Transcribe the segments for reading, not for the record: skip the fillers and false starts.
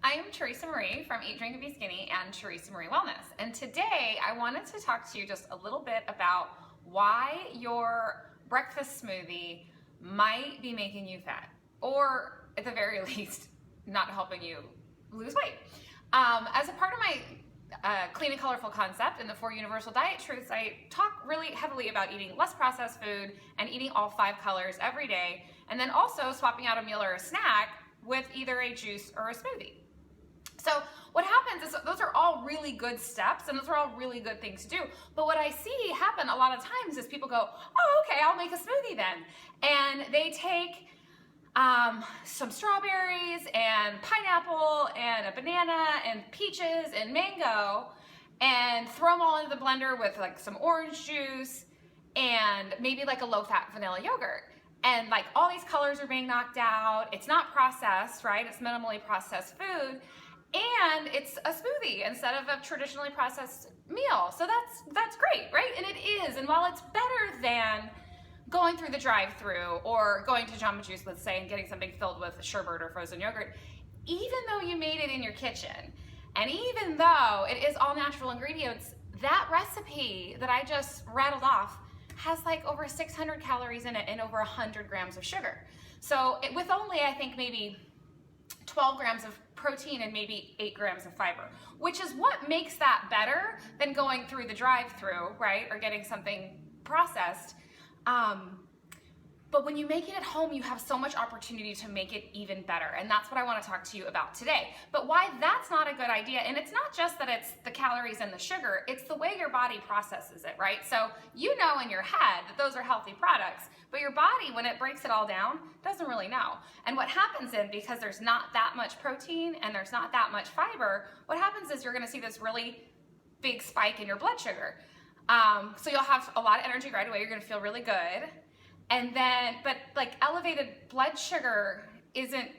I am Teresa Marie from Eat, Drink, and Be Skinny and Teresa Marie Wellness. And today I wanted to talk to you just a little bit about why your breakfast smoothie might be making you fat, or at the very least, not helping you lose weight. As a part of my Clean and Colorful concept and the 4 Universal Diet Truths, I talk really heavily about eating less processed food and eating all 5 colors every day, and then also swapping out a meal or a snack with either a juice or a smoothie. So what happens is those are all really good steps and those are all really good things to do. But what I see happen a lot of times is people go, oh, okay, I'll make a smoothie then. And they take some strawberries and pineapple and a banana and peaches and mango and throw them all into the blender with like some orange juice and maybe like a low-fat vanilla yogurt. And like all these colors are being knocked out. It's not processed, right? It's minimally processed food. And it's a smoothie instead of a traditionally processed meal. So that's great, right? And it is. And while it's better than going through the drive-through or going to Jamba Juice, let's say, and getting something filled with sherbet or frozen yogurt, even though you made it in your kitchen, and even though it is all natural ingredients, that recipe that I just rattled off has like over 600 calories in it and over 100 grams of sugar. So with only, I think, maybe 12 grams of protein and maybe 8 grams of fiber, which is what makes that better than going through the drive-through, right, or getting something processed. But when you make it at home, you have so much opportunity to make it even better. And that's what I want to talk to you about today. But why that's not a good idea, and it's not just that it's the calories and the sugar, it's the way your body processes it, right? So you know in your head that those are healthy products, but your body, when it breaks it all down, doesn't really know. And what happens then, because there's not that much protein and there's not that much fiber, what happens is you're going to see this really big spike in your blood sugar. So you'll have a lot of energy right away. You're going to feel really good. And then, but like elevated blood sugar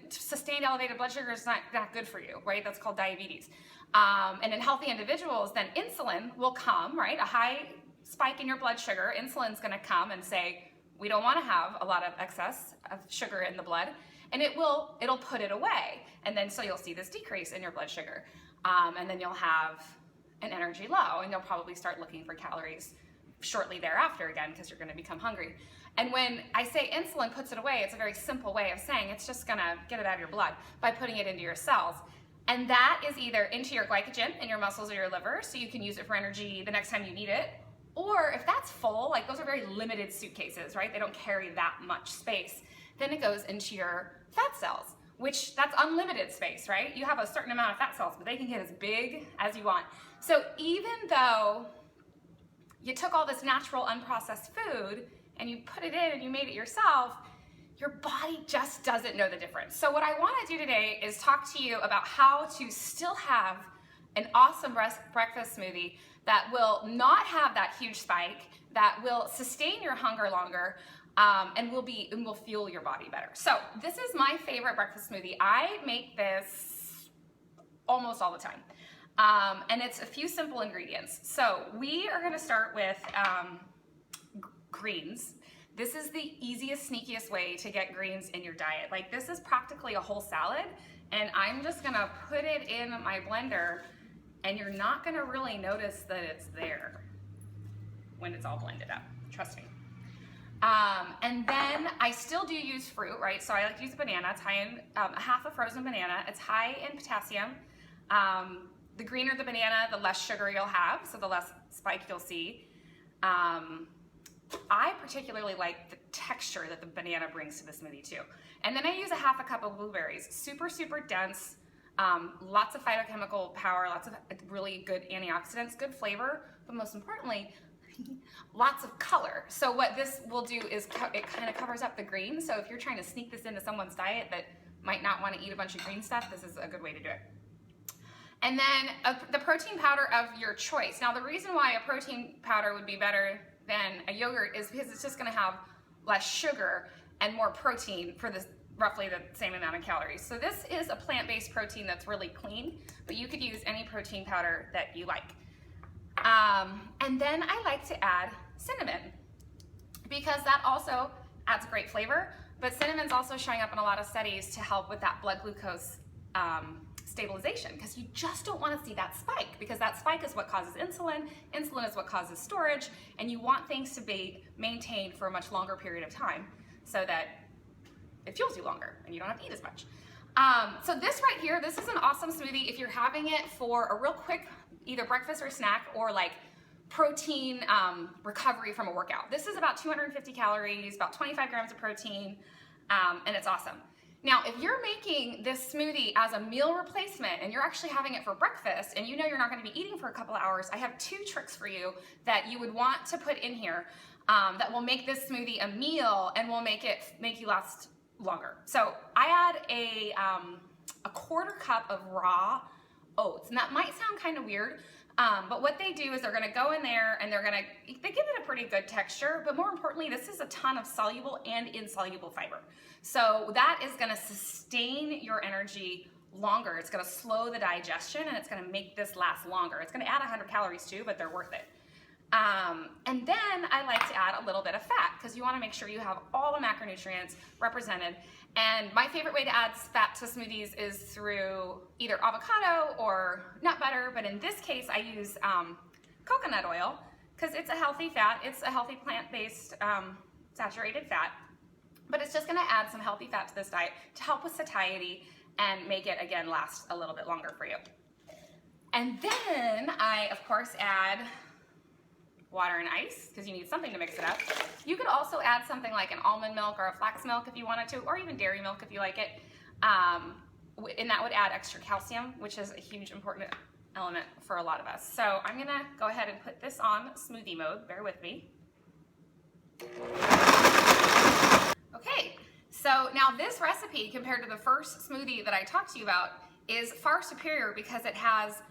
sustained elevated blood sugar is not good for you, right? That's called diabetes. And in healthy individuals, then insulin will come, right? A high spike in your blood sugar, insulin's going to come and say, we don't want to have a lot of excess of sugar in the blood. And it'll put it away. And then so you'll see this decrease in your blood sugar. And then you'll have an energy low, and you'll probably start looking for calories shortly thereafter again because you're going to become hungry. And when I say insulin puts it away, it's a very simple way of saying it's just going to get it out of your blood by putting it into your cells. And that is either into your glycogen in your muscles or your liver, so you can use it for energy the next time you need it. Or if that's full, like those are very limited suitcases, right? They don't carry that much space. Then it goes into your fat cells, which that's unlimited space, right? You have a certain amount of fat cells, but they can get as big as you want. So even though you took all this natural unprocessed food and you put it in and you made it yourself, your body just doesn't know the difference. So what I want to do today is talk to you about how to still have an awesome breakfast smoothie that will not have that huge spike, that will sustain your hunger longer, and will fuel your body better. So this is my favorite breakfast smoothie. I make this almost all the time. And it's a few simple ingredients. So we are going to start with greens. This is the easiest, sneakiest way to get greens in your diet. Like this is practically a whole salad, and I'm just going to put it in my blender, and you're not going to really notice that it's there when it's all blended up. Trust me. And then I still do use fruit, right? So I like to use a banana. It's high in half a frozen banana. It's high in potassium. The greener the banana, the less sugar you'll have, so the less spike you'll see. I particularly like the texture that the banana brings to the smoothie too. And then I use a half a cup of blueberries. Super, super dense, lots of phytochemical power, lots of really good antioxidants, good flavor, but most importantly, lots of color. So what this will do is it kind of covers up the green. So if you're trying to sneak this into someone's diet that might not want to eat a bunch of green stuff, this is a good way to do it. And then the protein powder of your choice. Now the reason why a protein powder would be better than a yogurt is because it's just going to have less sugar and more protein for roughly the same amount of calories. So this is a plant-based protein that's really clean, but you could use any protein powder that you like. And then I like to add cinnamon because that also adds great flavor, but cinnamon's also showing up in a lot of studies to help with that blood glucose stabilization, because you just don't want to see that spike, because that spike is what causes insulin. Insulin is what causes storage, and you want things to be maintained for a much longer period of time so that it fuels you longer and you don't have to eat as much. So this right here, this is an awesome smoothie if you're having it for a real quick either breakfast or snack, or like protein recovery from a workout. This is about 250 calories, about 25 grams of protein, and it's awesome. Now, if you're making this smoothie as a meal replacement and you're actually having it for breakfast and you know you're not going to be eating for a couple of hours, I have 2 tricks for you that you would want to put in here that will make this smoothie a meal and will make you last longer. So I add a 1/4 cup of raw oats, and that might sound kind of weird, but what they do is they're gonna go in there and they give it a pretty good texture, but more importantly, this is a ton of soluble and insoluble fiber. So that is gonna sustain your energy longer. It's gonna slow the digestion, and it's gonna make this last longer. It's gonna add 100 calories too, but they're worth it. And then I like to add a little bit of fat, because you want to make sure you have all the macronutrients represented. And my favorite way to add fat to smoothies is through either avocado or nut butter, but in this case I use coconut oil, because it's a healthy fat. It's a healthy plant-based saturated fat, but it's just going to add some healthy fat to this diet to help with satiety and make it, again, last a little bit longer for you. And then I, of course, add water and ice, because you need something to mix it up. You could also add something like an almond milk or a flax milk if you wanted to, or even dairy milk if you like it. And that would add extra calcium, which is a huge important element for a lot of us. So I'm gonna go ahead and put this on smoothie mode. Bear with me. Okay, so now this recipe compared to the first smoothie that I talked to you about is far superior, because it has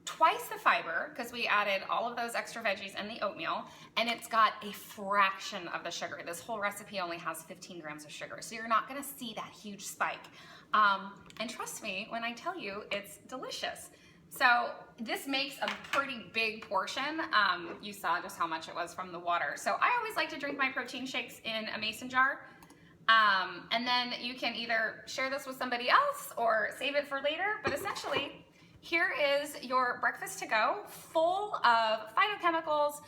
twice the fiber, because we added all of those extra veggies in the oatmeal, and it's got a fraction of the sugar. This whole recipe only has 15 grams of sugar, so you're not gonna see that huge spike. And trust me when I tell you, it's delicious. So this makes a pretty big portion. You saw just how much it was from the water. So I always like to drink my protein shakes in a mason jar. And then you can either share this with somebody else or save it for later, but essentially, here is your breakfast to go, full of phytochemicals,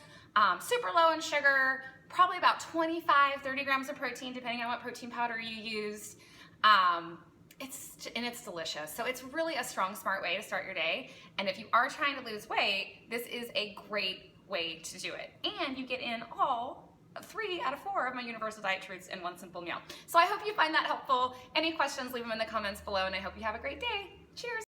super low in sugar, probably about 25-30 grams of protein, depending on what protein powder you used. It's delicious. So it's really a strong, smart way to start your day. And if you are trying to lose weight, this is a great way to do it. And you get in all 3 out of 4 of my universal diet truths in one simple meal. So I hope you find that helpful. Any questions, leave them in the comments below, and I hope you have a great day. Cheers.